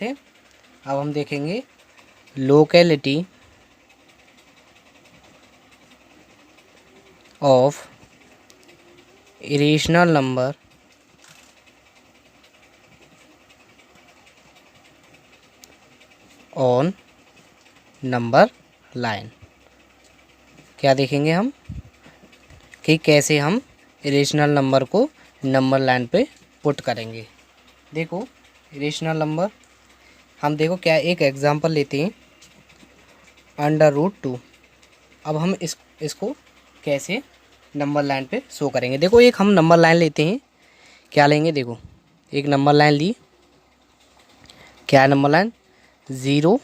थे। अब हम देखेंगे locality of irrational number on number line. क्या देखेंगे हम कि कैसे हम इरेशनल नंबर को नंबर लाइन पे पुट करेंगे। देखो इरेशनल नंबर हम देखो क्या एक एग्जांपल लेते हैं √2। अब हम इसको कैसे नंबर लाइन पे शो करेंगे। देखो एक हम नंबर लाइन लेते हैं, क्या लेंगे, देखो एक नंबर लाइन ली, क्या नंबर लाइन 0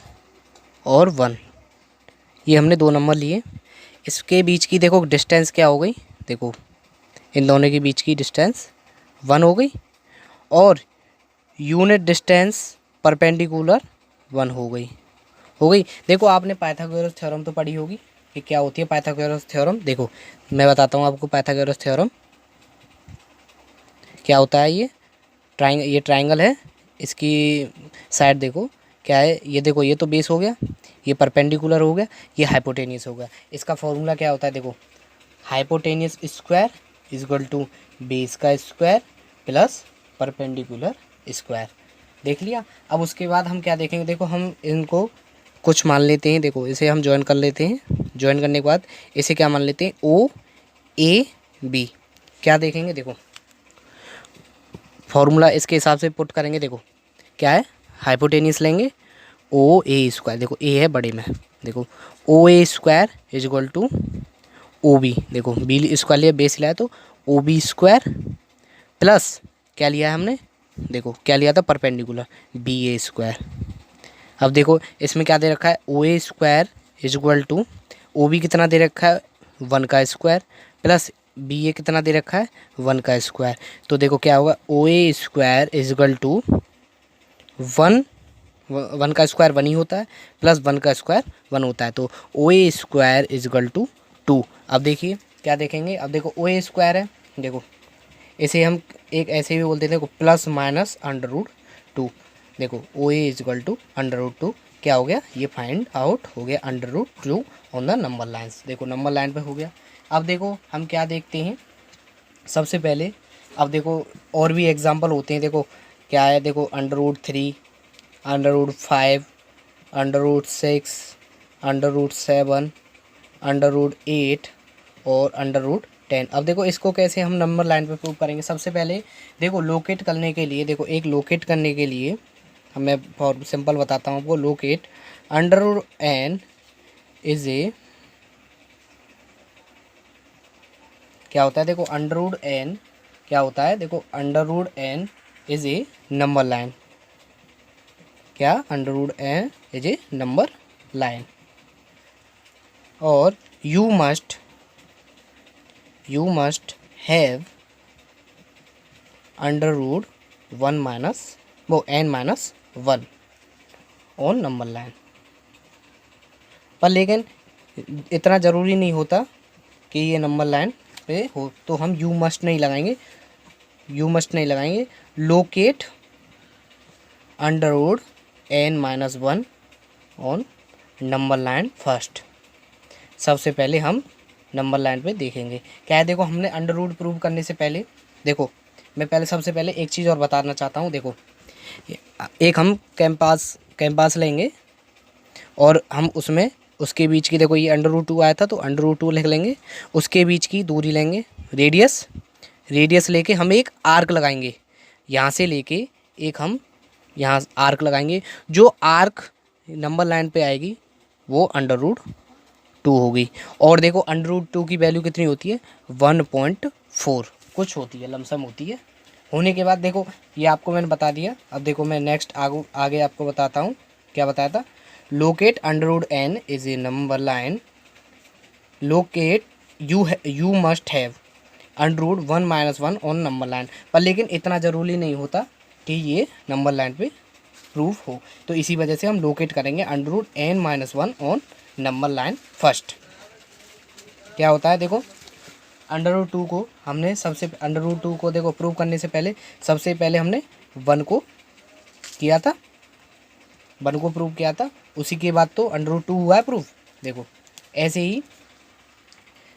और 1, ये हमने दो नंबर लिए। इसके बीच की देखो डिस्टेंस क्या हो गई, देखो इन दोनों के बीच की डिस्टेंस 1 हो गई और यूनिट डिस्टेंस परपेंडिकुलर 1 हो गई। देखो आपने पाइथागोरस थ्योरम तो पढ़ी होगी कि क्या होती है पाइथागोरस थ्योरम। देखो मैं बताता हूँ आपको पाइथागोरस थ्योरम क्या होता है। ये ट्राइंगल है, इसकी साइड देखो क्या है, ये देखो ये तो बेस हो गया, ये परपेंडिकुलर हो गया, ये हाइपोटेनियस हो गया। इसका फॉर्मूला क्या होता है, देखो hypotenuse square is equal to base का स्क्वायर प्लस परपेंडिकुलर स्क्वायर। देख लिया। अब उसके बाद हम क्या देखेंगे, देखो हम इनको कुछ मान लेते हैं, देखो इसे हम ज्वाइन कर लेते हैं। ज्वाइन करने के बाद इसे क्या मान लेते हैं, OAB। क्या देखेंगे, देखो फॉर्मूला इसके हिसाब से पुट करेंगे। देखो क्या है, हाइपोटेनियस लेंगे OA², देखो A है बड़े में, देखो OA² is equal to OB, देखो B स्क्वायर लिया, बेस लिया तो OB² प्लस क्या लिया है हमने, देखो क्या लिया था परपेंडिकुलर BA²। अब देखो इसमें क्या दे रखा है, OA² is equal to OB कितना दे रखा है 1 का स्क्वायर प्लस BA कितना दे रखा है 1 का स्क्वायर। तो देखो क्या होगा, OA² इज इक्वल टू 1 का स्क्वायर 1 ही होता है प्लस 1 का स्क्वायर 1 होता है, तो OA² इज इक्वल टू 2। अब देखिए क्या देखेंगे, अब देखो OA² है, देखो इसे हम एक ऐसे भी बोलते हैं, देखो प्लस माइनस √2। देखो OA इज इक्वल टू √2 क्या हो गया, ये फाइंड आउट हो गया √2 ऑन द नंबर लाइन्स। देखो नंबर लाइन पे हो गया। अब देखो हम क्या देखते हैं सबसे पहले, अब देखो और भी एग्जांपल होते हैं। देखो क्या है, देखो √3, √5, √6, √7, √8 और √10। अब देखो इसको कैसे हम नंबर लाइन पे प्रूव करेंगे। सबसे पहले देखो लोकेट करने के लिए, देखो एक लोकेट करने के लिए मैं फॉर सिंपल बताता हूँ आपको। लोकेट √n इज ए, क्या होता है, देखो √n क्या होता है, देखो √n is a number line. क्या, √n is a number line और यू मस्ट हैव √1 माइनस वो n-1 ऑन नंबर लाइन। पर लेकिन इतना ज़रूरी नहीं होता कि ये नंबर लाइन पे हो, तो हम यू मस्ट नहीं लगाएंगे, locate √n-1 on number line first. सबसे पहले हम नंबर लाइन पे देखेंगे क्या है। देखो हमने √ प्रूव करने से पहले, देखो मैं पहले सबसे पहले एक चीज़ और बताना चाहता हूँ। देखो एक हम कैंपास लेंगे और हम उसमें उसके बीच की, देखो ये √2 आया था तो √2 लिख लेंगे, उसके बीच की दूरी लेंगे, रेडियस लेके हम एक आर्क लगाएंगे, यहाँ से लेके एक हम यहाँ आर्क लगाएंगे। जो आर्क नंबर लाइन पे आएगी वो √2 होगी। और देखो √2 की वैल्यू कितनी होती है 1.4 कुछ होती है, लमसम होती है। होने के बाद देखो ये आपको मैंने बता दिया। अब देखो मैं नेक्स्ट आगे आपको बताता हूँ। क्या बताया था, locate √n is a number line, locate you must have √1-1 on number line. पर लेकिन इतना ज़रूरी नहीं होता कि ये नंबर लाइन पे प्रूफ हो, तो इसी वजह से हम लोकेट करेंगे √n-1 on number line first. क्या होता है, देखो √2 को हमने √2 को देखो प्रूव करने से पहले सबसे पहले हमने 1 को किया था 1 को प्रूव किया था, उसी के बाद तो √2 हुआ है प्रूव। देखो ऐसे ही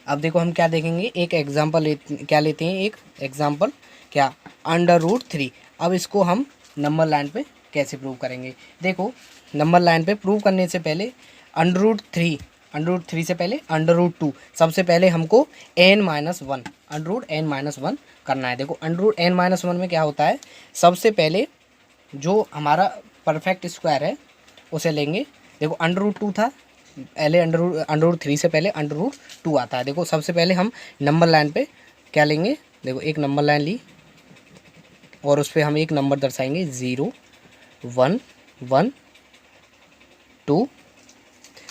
अब देखो हम क्या देखेंगे, एक एग्जांपल क्या लेते हैं, एक एग्जांपल क्या, √3। अब इसको हम नंबर लाइन पे कैसे प्रूव करेंगे। देखो नंबर लाइन पे प्रूव करने से पहले √3 से पहले √2, सबसे पहले हमको n-1 √n-1 करना है। देखो √n-1 में क्या होता है, सबसे पहले जो हमारा परफेक्ट स्क्वायर है उसे लेंगे। देखो √2 था पहले, √3 से पहले √2 आता है। देखो सबसे पहले हम नंबर लाइन पे क्या लेंगे, देखो एक नंबर लाइन ली और उस पर हम एक नंबर दर्शाएंगे 0 1 1 2।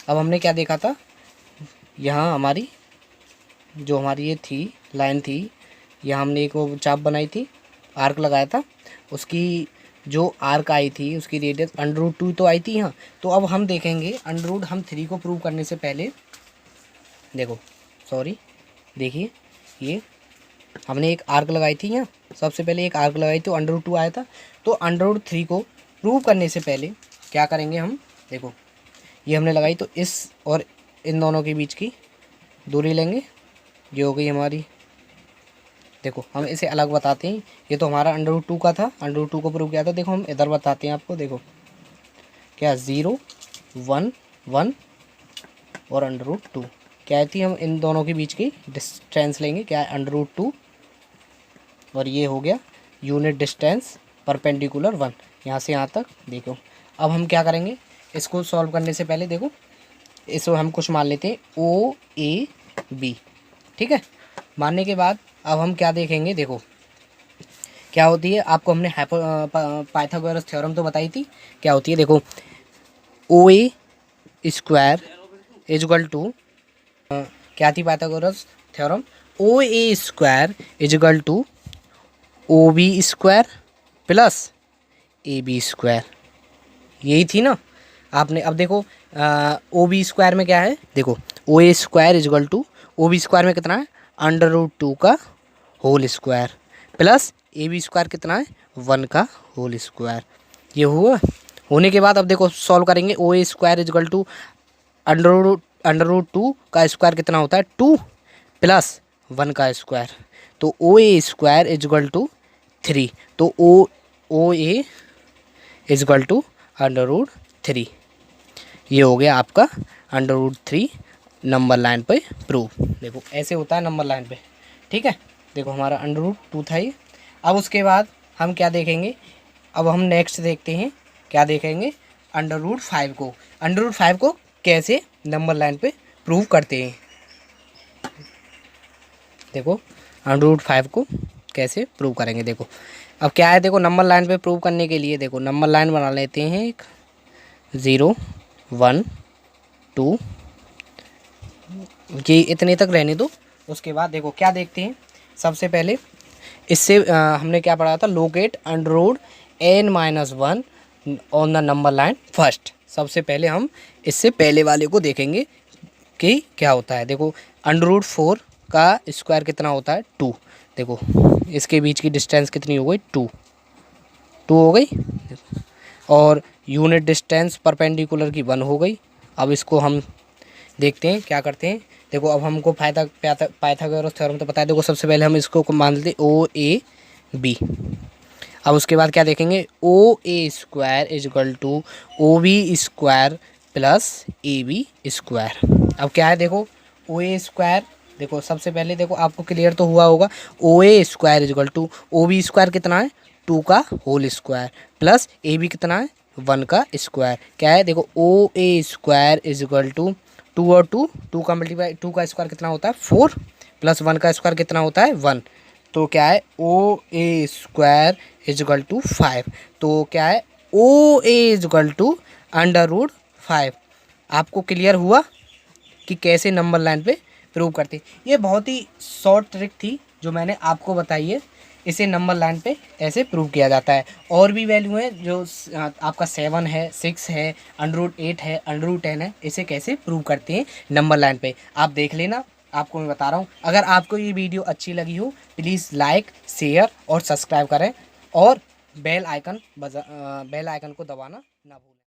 अब हमने क्या देखा था, यहाँ हमारी जो हमारी ये थी लाइन थी, यहाँ हमने एक वो चाप बनाई थी, आर्क लगाया था, उसकी जो आर्क आई थी उसकी रेडियस √2 तो आई थी यहाँ। तो अब हम देखेंगे हम 3 को प्रूव करने से पहले, देखो सॉरी देखिए ये हमने एक आर्क लगाई थी यहाँ, सबसे पहले एक आर्क लगाई तो √2 आया था। तो √3 को प्रूव करने से पहले क्या करेंगे हम, देखो ये हमने लगाई तो इस और इन दोनों के बीच की दूरी लेंगे, ये हो गई हमारी। देखो हम इसे अलग बताते हैं, ये तो हमारा √2 का था, √2 को प्रूव किया था। देखो हम इधर बताते हैं आपको, देखो क्या 0 1 1 और √2 क्या थी, हम इन दोनों के बीच की डिस्टेंस लेंगे, क्या है √2 और ये हो गया यूनिट डिस्टेंस परपेंडिकुलर 1 यहाँ से यहाँ तक। देखो अब हम क्या करेंगे, इसको सॉल्व करने से पहले देखो इसको हम कुछ मान लेते हैं OAB, ठीक है। मानने के बाद अब हम क्या देखेंगे, देखो क्या होती है, आपको हमने पाइथागोरस थ्योरम तो बताई थी, क्या होती है देखो OA स्क्वायर इजगल टू, क्या थी Pythagoras theorem, OA square is equal to OB square plus AB square, यही थी ना आपने। अब देखो OB स्क्वायर में क्या है, देखो OA square is equal to OB square में कितना है √2 का whole square plus AB square कितना है 1 का होल स्क्वायर। ये हुआ, होने के बाद अब देखो सॉल्व करेंगे, OA स्क्वायर इजगल टू √2 का स्क्वायर कितना होता है 2 प्लस 1 का स्क्वायर, तो OA स्क्वायर इजगल टू 3, तो OA इजगल टू √3। ये हो गया आपका √3 नंबर लाइन पे प्रूव। देखो ऐसे होता है नंबर लाइन पे, ठीक है। देखो हमारा √2 था ये। अब उसके बाद हम क्या देखेंगे, अब हम नेक्स्ट देखते हैं, क्या देखेंगे √5 को। √5 को कैसे नंबर लाइन पे प्रूव करते हैं, देखो √5 को कैसे प्रूव करेंगे। देखो अब क्या है, देखो नंबर लाइन पे प्रूव करने के लिए देखो नंबर लाइन बना लेते हैं, एक 0 1 2, ये इतने तक रहने दो। उसके बाद देखो क्या देखते हैं, सबसे पहले इससे हमने क्या पढ़ा था, locate √n-1 on the number line first. सबसे पहले हम इससे पहले वाले को देखेंगे कि क्या होता है। देखो √4 का स्क्वायर कितना होता है 2, देखो इसके बीच की डिस्टेंस कितनी हो गई 2 हो गई, और यूनिट डिस्टेंस परपेंडिकुलर की 1 हो गई। अब इसको हम देखते हैं क्या करते हैं। देखो अब हमको पाइथागोरस थ्योरम तो पता है, देखो सबसे पहले हम इसको मान लेते OAB। अब उसके बाद क्या देखेंगे, OA square is equal to OB square plus AB square. अब क्या है, देखो OA स्क्वायर, देखो सबसे पहले देखो आपको क्लियर तो हुआ होगा, OA square is equal to OB square कितना है 2 का होल स्क्वायर प्लस AB कितना है 1 का स्क्वायर। क्या है, देखो OA स्क्वायर इजगल टू 2 और 2 का मल्टीप्लाई, 2 का स्क्वायर कितना होता है 4 प्लस 1 का स्क्वायर कितना होता है 1, तो क्या है OA स्क्वायर इजगल टू 5। तो क्या है OA इजगल टू √5। आपको क्लियर हुआ कि कैसे नंबर लाइन पे प्रूव करते। ये बहुत ही शॉर्ट ट्रिक थी जो मैंने आपको बताई है, इसे नंबर लाइन पे ऐसे प्रूव किया जाता है। और भी वैल्यू है जो आपका 7 है, 6 है, √8 है, √10 है, इसे कैसे प्रूव करते हैं नंबर लाइन पे आप देख लेना, आपको मैं बता रहा हूँ। अगर आपको ये वीडियो अच्छी लगी हो प्लीज़ लाइक, शेयर और सब्सक्राइब करें, और बेल आइकन को दबाना ना भूलें।